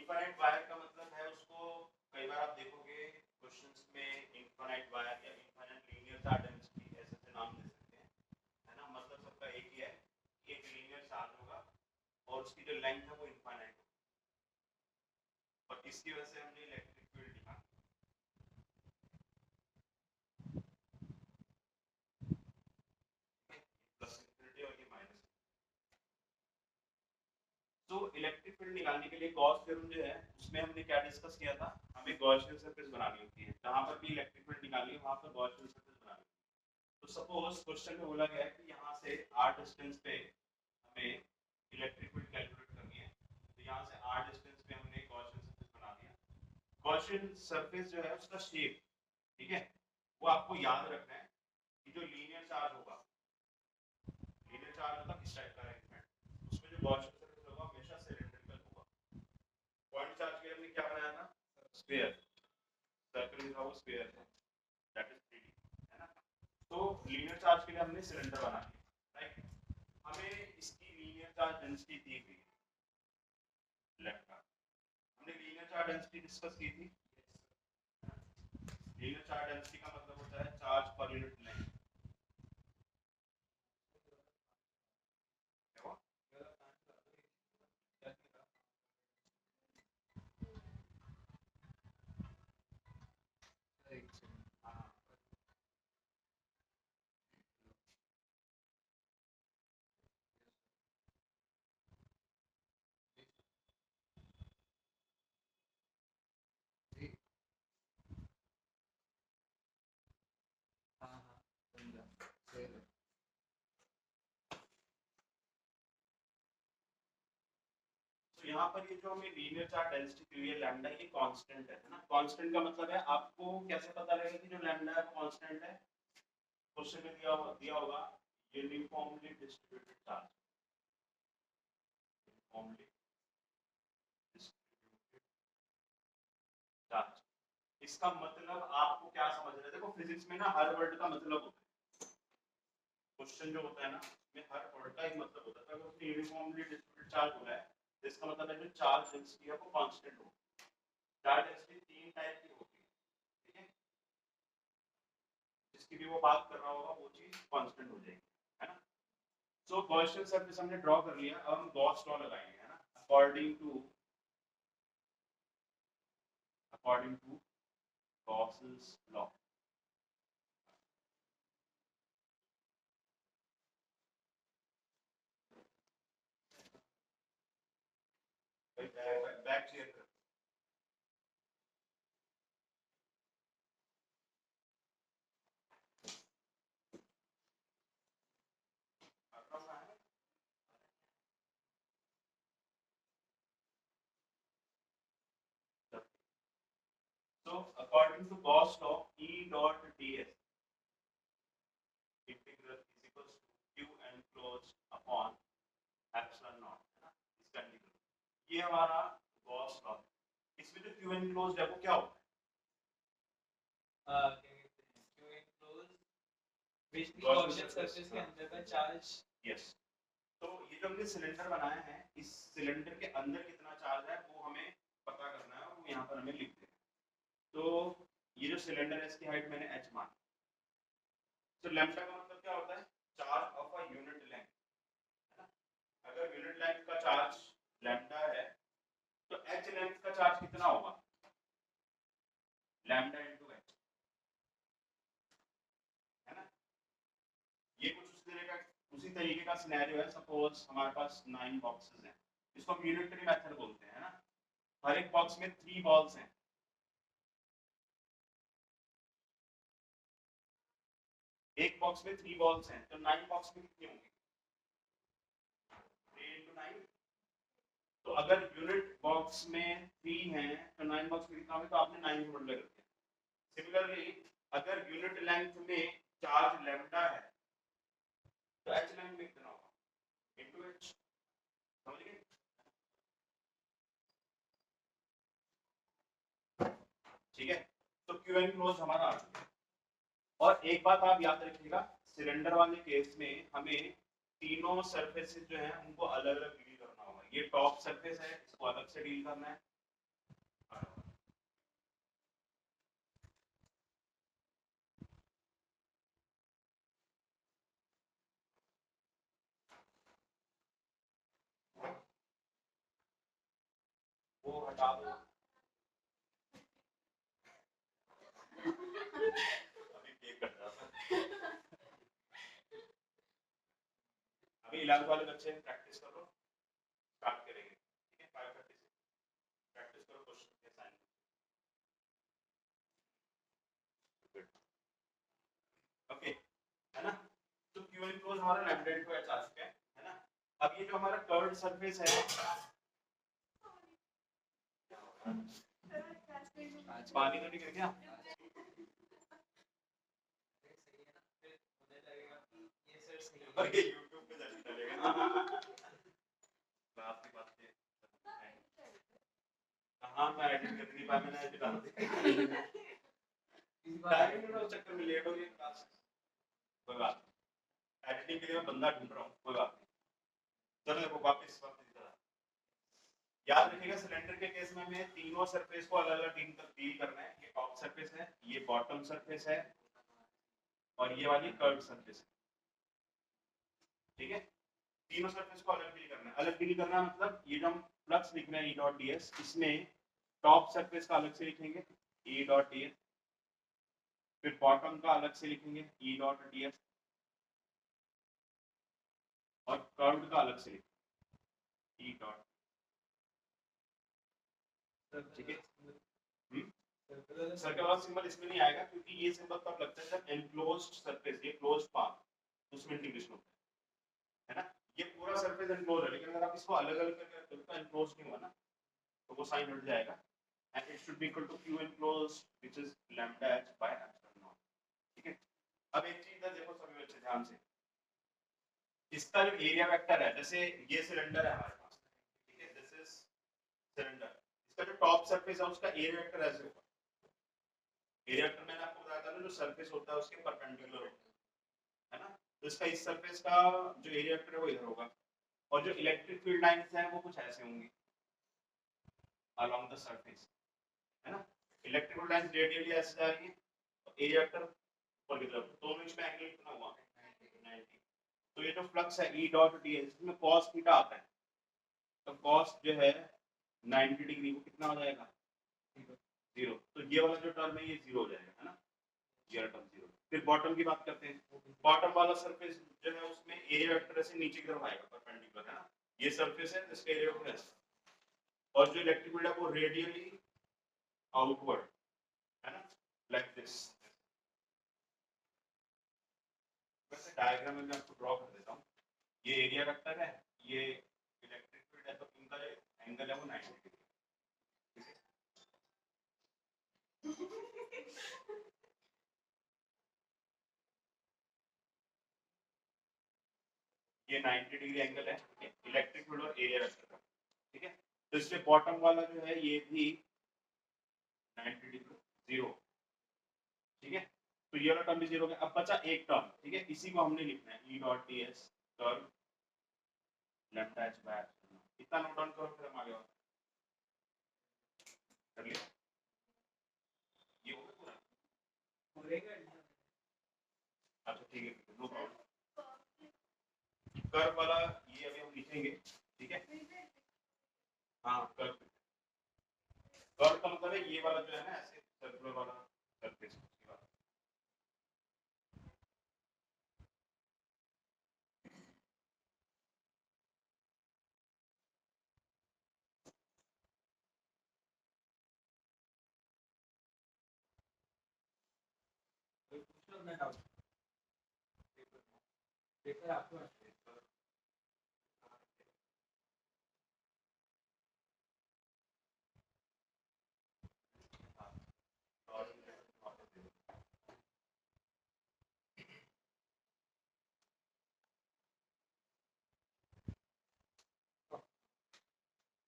Infinite wire का मतलब है उसको कई बार आप देखोगे क्वेश्चंस में इनफाइनाइट वायर या इनफाइनाइट लीनियर चार्ज डेंसिटी ऐसे से नाम दे सकते हैं, है ना। मतलब सबका एक ही है कि एक लीनियर चार्ज होगा और उसकी जो लेंथ है वो इनफाइनाइट होगी और इसकी वजह से हमने इलेक्ट्रिक फील्ड निकाला। प्लस इंफिनिटी और ये माइनस। तो इलेक्ट्रिक फील्ड निकालने के लिए गॉस थ्योरम जो है उसमें हमने क्या डिस्कस किया था, हमें गॉसियन सरफेस बनानी होती है। जहां पर भी इलेक्ट्रिक फील्ड निकालनी है वहां पर गॉसियन सरफेस बनानी है। तो सपोज क्वेश्चन में बोला गया है कि यहाँ से r डिस्टेंस पे हमें इलेक्ट्रिक फील्ड कैलकुलेट करनी है। तो यहाँ से r डिस्टेंस पे हमने गॉसियन सरफेस बना दिया। गॉसियन सरफेस जो है उसका शेप, ठीक है, वो आपको याद रखना है कि जो लीनियर चार्ज होगा, लीनियर चार्ज मतलब इस टाइप का अरेंजमेंट, उसमें जो गॉसियन सरफेस होगा हमेशा सिलिंड्रिकल होगा। पॉइंट चार्ज के लिए हमने क्या बनाया था, sphere. Circle is how sphere है, दैट इज 3D, है ना। तो लीनियर चार्ज के लिए हमने सिलेंडर बना लिया, राइट। हमें इसकी लीनियर चार्ज डेंसिटी दी हुई है लैम्डा। हमने लीनियर चार्ज डेंसिटी डिस्कस की थी। लीनियर चार्ज डेंसिटी का मतलब होता है चार्ज पर यूनिट लेंथ। तो यहाँ पर ये जो हमें लीनियर चार्ज डेंसिटी दी हुई है लैम्डा, ये कांस्टेंट है ना। कांस्टेंट का मतलब है आपको कैसे पता लगेगा कि जो लैम्डा है वो कांस्टेंट है। क्वेश्चन में दिया होगा uniformly distributed charge, uniformly distributed charge. इसका मतलब आपको क्या समझ रहे हैं, देखो फिजिक्स में ना हर वर्ड का मतलब होता है। क्वेश्चन जो होता है ना उसमें हर वर्ड का एक मतलब होता है। अगर उसने यूनिफॉर्मली डिस्ट्रीब्यूटेड चार्ज बोला है तो इसका मतलब है जो चार्ज डेंसिटी है वो कांस्टेंट हो। चार्ज डेंसिटी तीन टाइप की होती है, ठीक है। जिसकी भी वो बात कर रहा होगा वो चीज कांस्टेंट हो जाएगी, है ना। सो गॉसियन सरफेस हमने ड्रॉ कर लिया, अब हम गॉस लॉ लगाएंगे, है ना। According to Gauss's law. बैक चेयर कर। So according to Gauss law, E dot ds integral is equals to q enclosed upon epsilon naught, है ना। इसका इंटीग्रल ये हमारा गॉस लॉ है। इसमें जो q enclosed है वो क्या होता है, q enclosed basically Gaussian surface के अंदर का चार्ज। यस। तो ये जो हमने सिलेंडर बनाया है इस सिलेंडर के अंदर कितना चार्ज है वो हमें पता करना है और वो यहाँ पर हमें लिख देना है। तो ये जो सिलेंडर है इसकी हाइट मैंने h मान। तो लैम्डा का मतलब क्या होता है, charge of a unit length, है ना। अगर यूनिट लेंथ का चार्ज लैम्डा है तो h लेंथ का चार्ज कितना होगा, लैम्डा इनटू h, है ना। ये कुछ उसी तरीके का सिनेरियो है। सपोज हमारे पास 9 बॉक्सेस हैं, इसको हम यूनिटरी मेथड बोलते हैं, है ना। हर एक बॉक्स में 3 बॉल्स हैं। एक बॉक्स में 3 बॉल्स हैं तो 9 बॉक्स में कितनी होंगी, 3 into 9। तो अगर यूनिट बॉक्स में 3 हैं तो 9 बॉक्स में कितना होगा, तो आपने 9 से मल्टीप्लाई कर दिया। सिमिलरली अगर यूनिट लेंथ में चार्ज लैम्डा है तो h लेंथ में कितना होगा, इनटू h। समझ गए, ठीक है। तो क्यू एन क्लोज हमारा आ चुका है। और एक बात आप याद रखिएगा, सिलेंडर वाले केस में हमें तीनों सरफेसेस जो हैं उनको अलग अलग डील करना होगा। ये टॉप सरफेस है, इसको अलग से डील करना है। अभी 11th वाले बच्चे प्रैक्टिस करो, स्टार्ट करेंगे, ठीक है 5:30 से प्रैक्टिस करो क्वेश्चन के साइन। ओके है ना। तो क्यू एंड क्लोज हमारा लेफ्ट हैंड को आ चुका है ना। अब ये जो हमारा कर्व्ड सरफेस है, पानी तो नहीं गिर गया? और ये YouTube पे चलेगा ना। क्लास की बात है। हाँ मैं एडिट कर नहीं पाया, मैंने एडिट डाल दिया। टाइम में चक्कर में लेट हो गई क्लास। कोई बात नहीं, एडिटिंग के लिए मैं बंदा ढूंढ रहा हूँ, कोई बात नहीं। चलो देखो वापस याद रखिएगा, सिलेंडर के केस में हमें तीनों सरफेस को अलग अलग डील करना है। ये टॉप सरफेस है, ये बॉटम सरफेस है, और ये वाली कर्व सरफेस है, ठीक है। तीनों सरफेस को अलग डील करना है। अलग डील करना मतलब ये जो हम फ्लक्स लिख रहे हैं E डॉट ds, इसमें टॉप सरफेस का अलग से लिखेंगे E डॉट ds, फिर बॉटम का अलग से लिखेंगे E डॉट ds, और कर्व्ड का अलग से लिखेंगे E डॉट, ठीक है। सर्कल वाला सिंबल इसमें नहीं आएगा, क्योंकि ये सिंबल तब लगता है जब एनक्लोज्ड सरफेस, ये क्लोज्ड पाथ, उसमें इंटीग्रेशन होता है ना। ये पूरा सरफेस एनक्लोज है, लेकिन अगर आप इसको अलग अलग करके रखते हो तो एनक्लोज नहीं हुआ ना, तो वो साइन हट जाएगा। And it should be equal to Q enclose which is lambda h by epsilon naught, ठीक है। अब एक चीज इधर देखो सभी बच्चे ध्यान से, इसका जो एरिया वेक्टर है, जैसे ये सिलेंडर है हमारे पास, ठीक है, दिस इज सिलेंडर, इसका जो टॉप सरफेस है उसका एरिया वेक्टर ऐसे होगा। एरिया वेक्टर मैंने आपको बताया था ना, जो सरफेस होता है उसके परपेंडिकुलर होता है ना। तो इसका इस सरफेस का जो एरिया वेक्टर है वो इधर होगा, और जो इलेक्ट्रिक फील्ड लाइंस हैं वो कुछ ऐसे होंगी along the surface, है ना। इलेक्ट्रिक फील्ड लाइंस रेडियली ऐसे जा रही है, तो एरिया वेक्टर ऊपर की तरफ, दोनों इसमें एंगल कितना हुआ 90। तो ये जो फ्लक्स है E डॉट ds, इसमें cos थीटा आता है, तो cos जो है 90 डिग्री को कितना हो जाएगा 0, तो ये वाला जो टर्म है ये 0 हो जाएगा, है ना, ये वाला टर्म 0। फिर बॉटम की बात करते हैं, बॉटम वाला सरफेस जो है उसमें एरिया वेक्टर से नीचे की तरफ आएगा परपेंडिकुलर, है ना। ये सरफेस है जिसका एरिया वेक्टर है, और जो इलेक्ट्रिक फील्ड है वो रेडियली आउटवर्ड, है ना, लाइक दिस। वैसे डायग्राम में मैं आपको ड्रॉ कर देता हूँ। ये एरिया वेक्टर है, ये इलेक्ट्रिक फील्ड है, तो इनका जो एंगल है वो 90 डिग्री, ये 90 डिग्री एंगल है इलेक्ट्रिक फील्ड और एरिया वेक्टर का, ठीक है। तो इससे बॉटम वाला जो है ये भी 90 डिग्री 0, ठीक है। तो ये वाला टर्म भी 0 हो गया। अब बचा एक टर्म, ठीक है, इसी को हमने लिखना है E dot ds curve lambda h by epsilon. इतना नोट डाउन करो, फिर हम आगे कर लिया। ये हो गया पूरा, अच्छा ठीक है, नो प्रॉब्लम। कर्व वाला ये अभी हम लिखेंगे, ठीक है। हाँ कर्व, कर्व का मतलब है ये वाला जो है ना ऐसे सर्कुलर वाला सरफेस की बात। पेपर आपको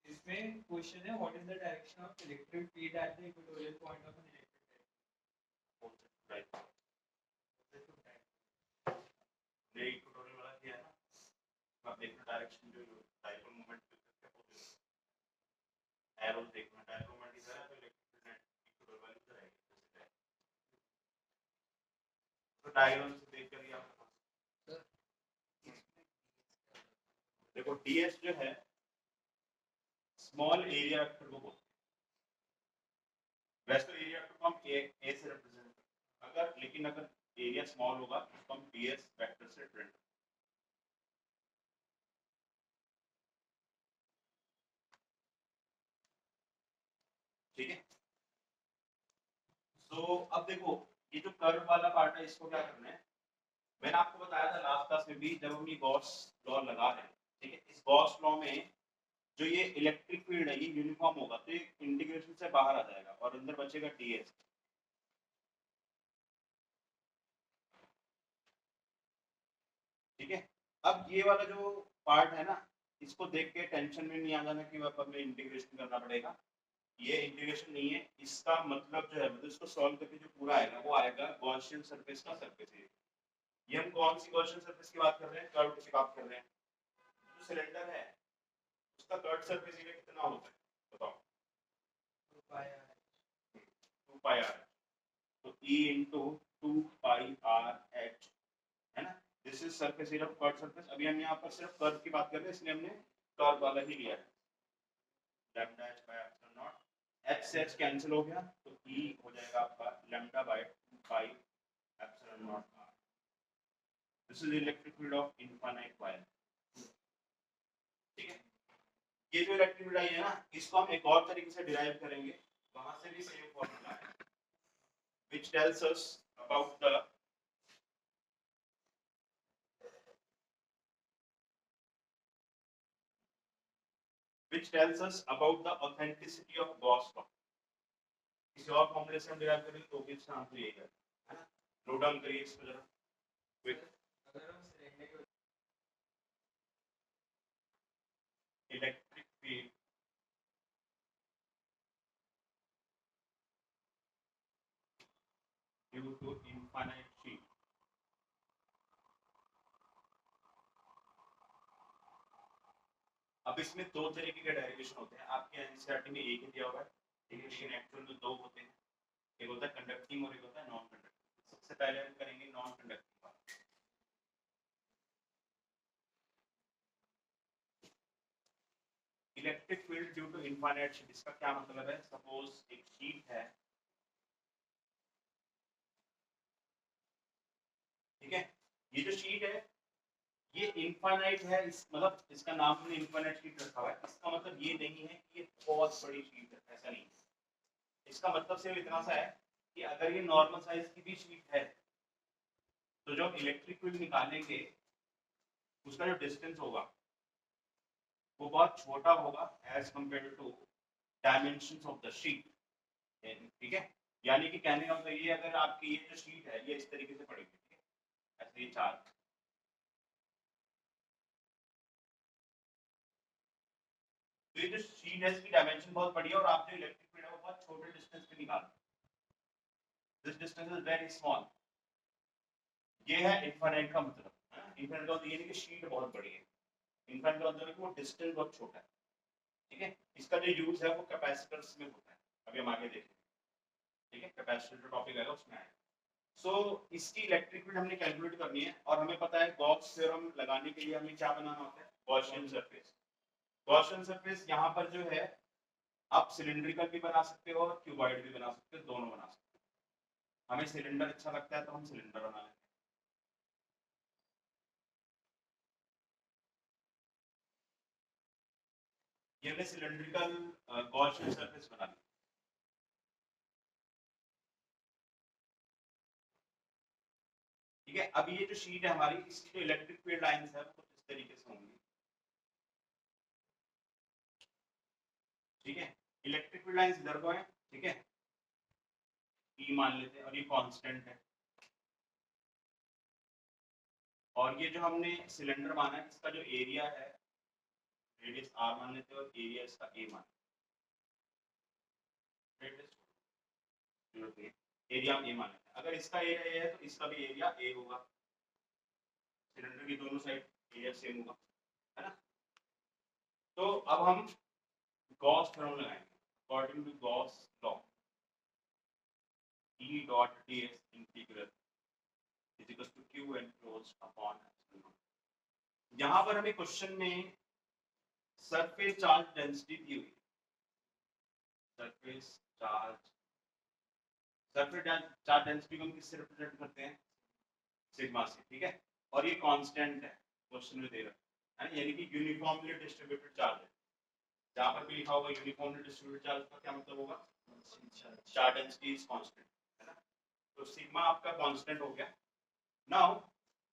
इसमें क्वेश्चन है what is the direction of electric field at the equatorial point of an electric ये ट्यूटोरियल वाला किया है ना, आप देखना डायरेक्शन जो डायपोल मोमेंट एरो देखना, डायपोल मोमेंट इधर है तो इलेक्ट्रिक फील्ड इक्वेटोरियल वाली इधर आएगी, तो डायग्राम से देख कर ही आप देखो ds जो है स्मॉल एरिया वेक्टर को बोलते हैं। वैसे तो एरिया वेक्टर को हम a से रिप्रेजेंट करते हैं, अगर लेकिन अगर एरिया स्मॉल होगा तो हम ds वेक्टर से रिप्रेजेंट करते हैं। देखो ये जो कर्व वाला पार्ट है इसको क्या करना है, मैंने आपको बताया था लास्ट क्लास में भी, जब हम ये गॉस लॉ लगा रहे हैं, ठीक है, इस गॉस लॉ में जो ये इलेक्ट्रिक फील्ड है ये यूनिफॉर्म होगा, तो ये इंटीग्रेशन से बाहर आ जाएगा और अंदर बचेगा ds। ठीक है, अब ये वाला जो पार्ट है ना, इसको देख के टेंशन में नहीं आ जाना कि अब हमें इंटीग्रेशन करना पड़ेगा, ये इंटीग्रेशन नहीं है, इसका मतलब जो है, मतलब इसको सॉल्व करके जो पूरा आएगा वो आएगा गॉसियन सरफेस का सरफेस एरिया। ये हम कौन सी गॉसियन सरफेस की बात कर रहे हैं, कर्व की बात कर रहे हैं। जो सिलेंडर है उसका कर्व सरफेस एरिया कितना होता है बताओ, 2 पाई r, तो E into 2 पाई r h है ना, this is surface area of curve surface. अभी हम यहाँ पर सिर्फ कर्व की बात कर रहे हैं इसलिए हमने कर्व वाला ही लिया है, lambda h by epsilon not, h से h कैंसिल हो गया तो E हो जाएगा आपका lambda by 2 pi epsilon not r। This is electric field of infinite wire. ठीक है, ये जो इलेक्ट्रिक फील्ड आई है ना, इसको हम एक और तरीके से डिराइव करेंगे, वहां से भी सेम फॉर्मूला है which tells us about the authenticity of Gauss law। किसी और फॉर्मूले से हम डिराइव करेंगे तो भी इसका आंसर यही है ना, नोट डाउन करिए इसको जरा क्विक। अगर हम cylinder electric field due to infinite sheet, अब इसमें दो तरीके के डेरिवेशन होते हैं, आपके एनसीईआरटी में एक ही दिया हुआ है, ठीक है, लेकिन एक्चुअल में दो होते हैं, एक होता है कंडक्टिंग और एक होता है नॉन कंडक्टिंग। सबसे पहले हम करेंगे नॉन कंडक्टिंग वाला। Electric field due to infinite sheet, इसका क्या मतलब है, सपोज एक शीट है, ठीक है, ये जो शीट है ये इनफाइनाइट है, इस मतलब इसका नाम हमने इनफाइनाइट शीट रखा हुआ है, इसका मतलब ये नहीं है कि ये बहुत बड़ी शीट है, ऐसा नहीं है। इसका मतलब सिर्फ इतना सा है कि अगर ये नॉर्मल साइज की भी शीट है तो जो इलेक्ट्रिक फील्ड निकालेंगे उसका जो डिस्टेंस होगा वो बहुत छोटा होगा as compared to dimensions of the sheet. ठीक है, यानी कि कहने का मतलब ये, अगर आपकी ये जो शीट है ये इस तरीके से पड़ेगी, ठीक है, ऐसे ये चार, तो ये जो शीट है इसकी डायमेंशन बहुत बड़ी है और आप जो इलेक्ट्रिक फील्ड है वो बहुत छोटे डिस्टेंस पे निकाल, this distance is very small. ये है इनफाइनाइट का मतलब, इनफाइनाइट का मतलब ये नहीं कि शीट बहुत बड़ी है, इनफाइनाइट का मतलब है कि वो डिस्टेंस बहुत छोटा है। ठीक है, इसका जो यूज है वो कैपेसिटर्स में होता है, अभी हम आगे देखेंगे। ठीक है, कैपेसिटर जो टॉपिक आएगा उसमें आएगा। सो इसकी इलेक्ट्रिक फील्ड हमने कैलकुलेट करनी है और हमें पता है गॉस थ्योरम लगाने के लिए हमें क्या बनाना होता है, गॉसियन सरफेस। गॉसियन सरफेस यहाँ पर जो है आप सिलिंड्रिकल भी बना सकते हो और क्यूबॉइड भी बना सकते हो, दोनों बना सकते हो। हमें सिलेंडर अच्छा लगता है तो हम सिलेंडर बना लेते हैं। ये हमने सिलिंड्रिकल गॉसियन सरफेस बना ली। ठीक है, अब ये जो शीट है हमारी, इसकी जो इलेक्ट्रिक फील्ड लाइंस है वो कुछ इस तरीके से होंगी। ठीक है, इलेक्ट्रिक फील्ड लाइंस इधर को है, ठीक है, ई मान लेते हैं और ये कांस्टेंट है, और ये जो हमने सिलेंडर माना है इसका जो एरिया है रेडियस r मान लेते हैं और एरिया इसका a मान लेते हैं, एरिया हम a मान लेते हैं। अगर इसका एरिया a है तो इसका भी एरिया a होगा, सिलेंडर की दोनों साइड एरिया सेम होगा, है ना। तो अब हम गॉस थ्योरम लगाएंगे, according to Gauss law E dot ds integral is equal to q enclosed upon epsilon। यहाँ पर हमें क्वेश्चन में सरफेस चार्ज डेंसिटी दी हुई, सरफेस चार्ज डेंसिटी को हम किससे रिप्रेजेंट करते हैं, सिग्मा से। ठीक है, और ये कांस्टेंट है, क्वेश्चन में दे रहा है, यानी कि यूनिफॉर्मली डिस्ट्रीब्यूटेड चार्ज है। जहां पर भी लिखा होगा यूनिफॉर्मली डिस्ट्रीब्यूटेड चार्ज का क्या मतलब होगा, चार्ज डेंसिटी इज कांस्टेंट, है ना। तो सिग्मा आपका कांस्टेंट हो गया। नाउ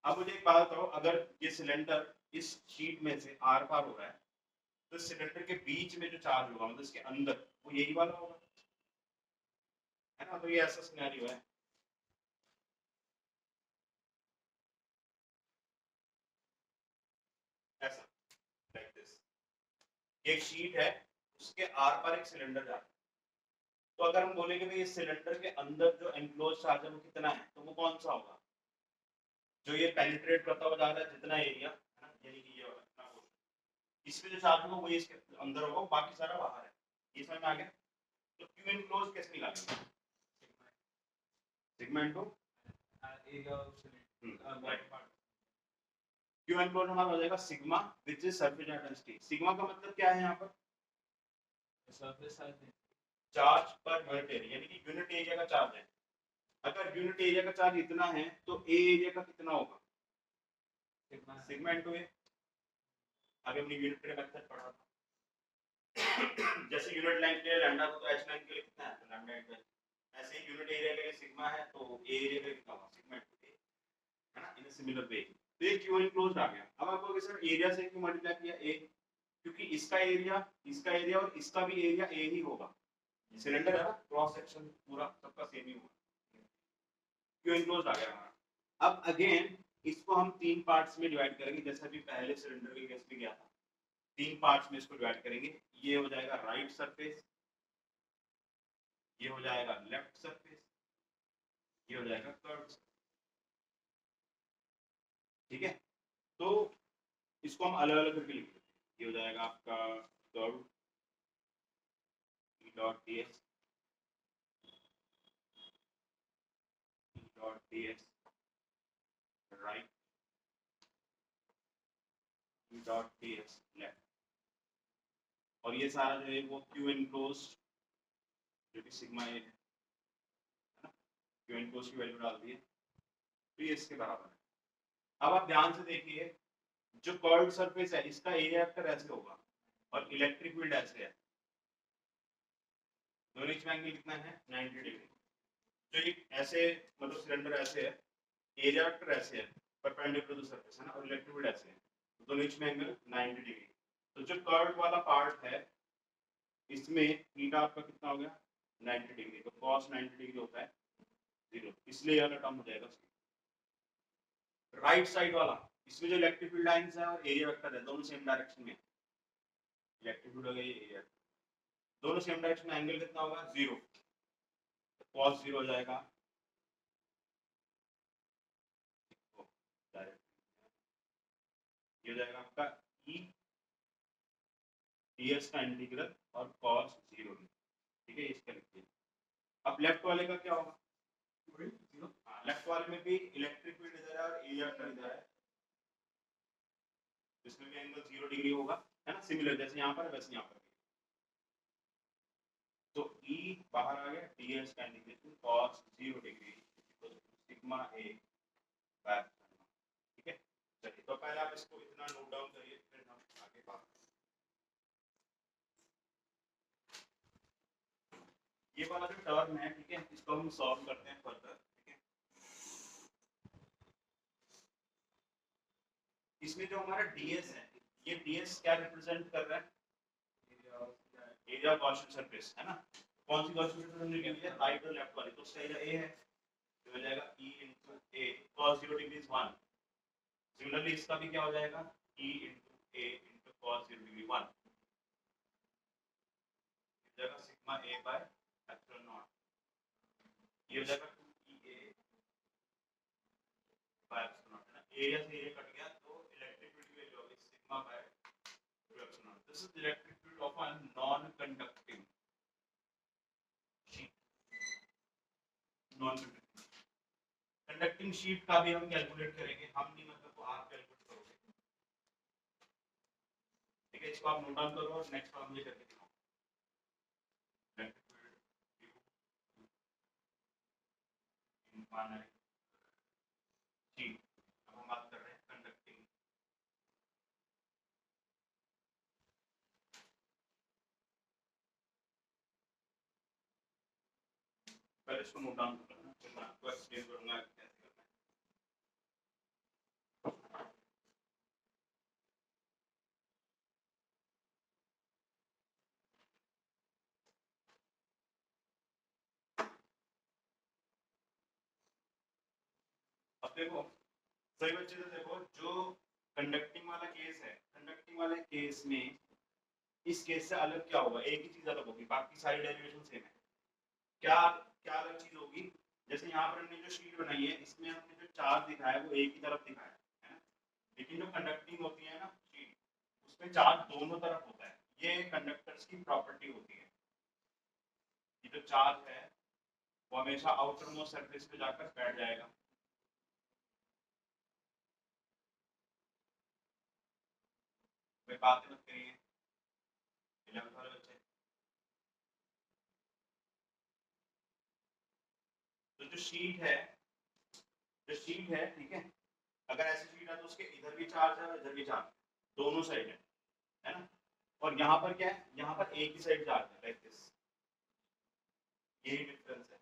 अब मुझे एक बात बताओ, अगर ये सिलेंडर इस शीट में से आर पार हो रहा है तो सिलेंडर के बीच में जो चार्ज होगा मतलब इसके अंदर वो यही वाला होगा, है ना? तो ये ऐसा सिनेरियो है। ऐसा लाइक दिस, एक शीट है उसके आर पार एक सिलेंडर जा रहा है। तो अगर हम बोलेंगे भाई इस सिलेंडर के अंदर जो एनक्लोज चार्ज है वो कितना है, तो वो कौन सा होगा? जो ये पेनिट्रेट करता हुआ जा रहा है जितना एरिया, है ना, यानी कि ये वाला इतना पोर्शन, इसमें जो चार्ज होगा वही इसके अंदर होगा, बाकी सारा बाहर है। ये समझ में आ गया? तो क्यू एनक्लोज कैसे निकालेंगे? Sigma into area of cylinder body part. Q enclose हमारा हो जाएगा sigma which is surface density. Sigma का मतलब क्या है यहाँ पर? Surface size charge per unit area, यानी कि यूनिट एरिया का चार्ज है। अगर यूनिट एरिया का चार्ज इतना है तो ए एरिया का कितना होगा? सिग्मा इनटू ए। अभी हमने यूनिट का मेथड पढ़ा था। जैसे यूनिट लेंथ के लिए लैम्डा को तो एच लेंथ के लिए कितना है, तो लैम्डा इनटू एच। ऐसे ही यूनिट एरिया के लिए सिग्मा है तो ए एरिया के लिए कितना होगा? सिग्मा इनटू ए, है ना, इन अ सिमिलर वे। तो ये क्यू इनक्लोज्ड आ गया। अब आपको सर एरिया से क्यों मल्टीप्लाई किया? ए, क्योंकि इसका एरिया और इसका भी एरिया ए ही होगा। सिलेंडर है ना, क्रॉस सेक्शन पूरा सबका सेम ही होगा। क्यू इनक्लोज्ड आ गया हमारा। अब अगेन इसको हम तीन पार्ट्स में डिवाइड करेंगे, जैसे अभी पहले सिलेंडर के केस में किया था। तीन पार्ट्स में इसको डिवाइड करेंगे। ये हो जाएगा राइट सरफेस, ये हो जाएगा लेफ्ट सरफेस, ये हो जाएगा कर्व। ठीक है, तो इसको हम अलग अलग करके लिख लेते हैं। ये हो जाएगा आपका curve E dot D x, E dot D x right, E dot D x left. और ये सारा जो है वो क्यू एनक्लोज्ड जो कि सिग्मा ए है ना, क्यू एनक्लोज्ड की वैल्यू डाल दी है तो ये इसके बराबर है। अब आप ध्यान से देखिए, जो कर्व्ड सरफेस है इसका एरिया वेक्टर ऐसे होगा और इलेक्ट्रिक फील्ड ऐसे है। दोनों बीच में एंगल कितना है? 90 डिग्री। जो ये ऐसे मतलब सिलेंडर ऐसे है, एरिया वेक्टर ऐसे है परपेंडिकुलर टू सरफेस, है ना, और इलेक्ट्रिक फील्ड ऐसे है, तो दोनों बीच में एंगल 90 डिग्री। तो जो कर्व्ड वाला पार्ट है इसमें थीटा आपका कितना हो गया? 90 डिग्री। तो cos 90 डिग्री होता है 0, इसलिए वाला टर्म हो जाएगा। राइट साइड वाला, इसमें जो इलेक्ट्रिक फील्ड लाइंस है और एरिया वेक्टर है दोनों सेम डायरेक्शन में। इलेक्ट्रिक फील्ड हो गया, ये एरिया दोनों सेम डायरेक्शन में, एंगल कितना होगा? 0। cos 0 हो जाएगा, ये हो जाएगा आपका e ds का इंटीग्रल और cos 0। ठीक है, इसका लिखिए। अब लेफ्ट वाले का क्या होगा? लेफ्ट वाले में भी इलेक्ट्रिक फील्ड इधर है और एरिया वेक्टर इधर है, इसमें भी एंगल 0 डिग्री होगा, है ना, सिमिलर जैसे यहाँ पर वैसे यहाँ पर। तो E बाहर आ गया, ds का integration cos 0 degree sigma a by. ठीक है, चलिए तो पहले आप इसको इतना नोट डाउन करिए, फिर हम आगे बात करें। ये वाला जो टर्म है, ठीक है, इसको हम सॉल्व करते हैं फर्दर। ठीक है, इसमें जो हमारा ds है, ये ds क्या रिप्रेजेंट कर रहा है? एरिया ऑफ गॉसियन सरफेस, है ना। कौन सी गॉसियन सरफेस हमने ली है? राइट और लेफ्ट वाली, तो उसका एरिया a है, तो हो जाएगा e into a cos 0 degree is 1। Similarly इसका भी क्या हो जाएगा? e into a into cos 0 degree 1 हो जाएगा sigma a by epsilon not. ये हो जाएगा 2e a by epsilon not, है ना। एरिया से एरिया कट गया तो इलेक्ट्रिक फील्ड की वैल्यू होगी sigma by 2 epsilon not. This is electric field of a non conducting sheet. Non conducting sheet का भी हम कैलकुलेट करेंगे, हम नहीं मतलब वो आप कैलकुलेट करोगे। ठीक है, इसको आप नोट डाउन करो और नेक्स्ट काम ये करके दिखाओ। शीट, अब हम बात कर रहे हैं कंडक्टिंग। पहले इसको नोट डाउन कर लेना, फिर मैं आपको एक्सप्लेन करूंगा कैसे करना है। अब देखो सही बच्चे से देखो, जो कंडक्टिंग वाला केस है, कंडक्टिंग वाले केस में इस केस से अलग क्या होगा, एक ही चीज अलग होगी, बाकी सारी डेरिवेशन सेम है। क्या क्या अलग चीज होगी, जैसे यहाँ पर हमने जो शीट बनाई है इसमें हमने जो चार्ज दिखाया है वो एक ही तरफ दिखाया है ना, लेकिन जो कंडक्टिंग होती है ना शीट, उसमें चार्ज दोनों तरफ होता है। ये कंडक्टर्स की प्रॉपर्टी होती है। ये जो चार्ज है वो हमेशा आउटर मोस्ट सरफेस पे जाकर बैठ जाएगा। वे बातें मत करिए 11th वाले बच्चे। तो जो शीट है, जो शीट है ठीक है, अगर ऐसी शीट है तो उसके इधर भी चार्ज है और इधर भी चार्ज है, दोनों साइड है ना। और यहाँ पर क्या है, यहाँ पर एक ही साइड चार्ज है, लाइक दिस। यही डिफरेंस है।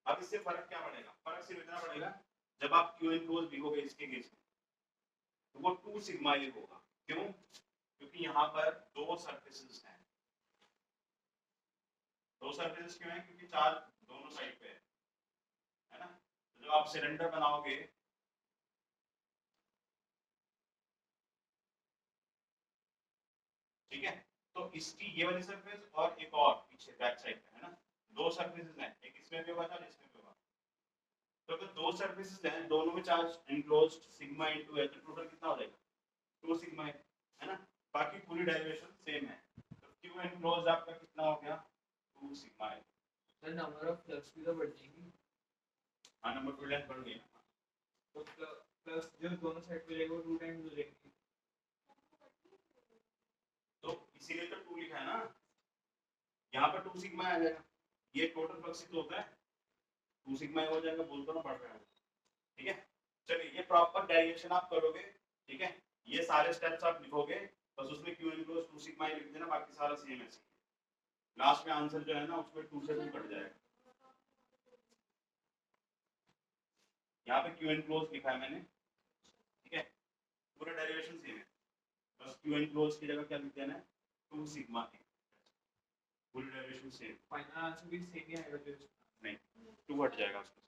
अब इससे फर्क क्या पड़ेगा, फर्क सिर्फ इतना पड़ेगा, जब आप क्यू इनक्लोज लिखोगे इसके केस में तो वो 2 सिग्मा ये होगा। क्यों, क्योंकि यहाँ पर दो सरफेसेस हैं। दो सरफेसेस क्यों है, क्योंकि चार्ज दोनों साइड पे है ना। तो जब आप सिलेंडर बनाओगे, ठीक है, तो इसकी ये वाली सरफेस और एक और पीछे बैक साइड पे है ना, दो सरफेसेस हैं, एक इसमें भी होगा चार्ज, इसमें भी होगा। तो अगर दो सरफेसेस हैं, दोनों में चार्ज एनक्लोज्ड सिग्मा इनटू है, तो टोटल कितना हो जाएगा, 2 सिग्मा है ना। बाकी पूरी डेरिवेशन सेम है, तो क्यू एनक्लोज्ड आपका कितना हो गया, 2 सिग्मा है। सर नंबर ऑफ फ्लक्स भी तो बढ़ जाएंगी। हाँ, नंबर ऑफ लेंथ बढ़ गई ना। तो प्लस जो दोनों साइड पे जाएगा वो 2 टाइम्स हो जाएगी। तो इसीलिए तो 2 लिखा है ना, यहाँ पर 2 सिग्मा आ जाएगा। ये टोटल फ्लक्स ही तो होता है, 2 सिग्मा हो जाएगा, बोल तो ना पढ़ रहे हैं, ठीक है। चलिए ये प्रॉपर डेरिवेशन आप करोगे, ठीक है, ये सारे स्टेप्स आप लिखोगे, बस उसमें क्यू इनक्लोज 2 सिग्मा ही लिख देना, बाकी सारा सेम है। लास्ट में आंसर जो है ना उसमें 2 से 2 कट जाएगा। यहाँ पे क्यू इनक्लोज लिखा है मैंने, ठीक है, पूरा डेरिवेशन सेम है, बस क्यू इनक्लोज की जगह क्या लिख देना है, 2 सिग्मा, पूरी डेरिवेशन सेम। फाइनल आंसर भी सेम ही आएगा जो नहीं, 2 हट जाएगा उसमें।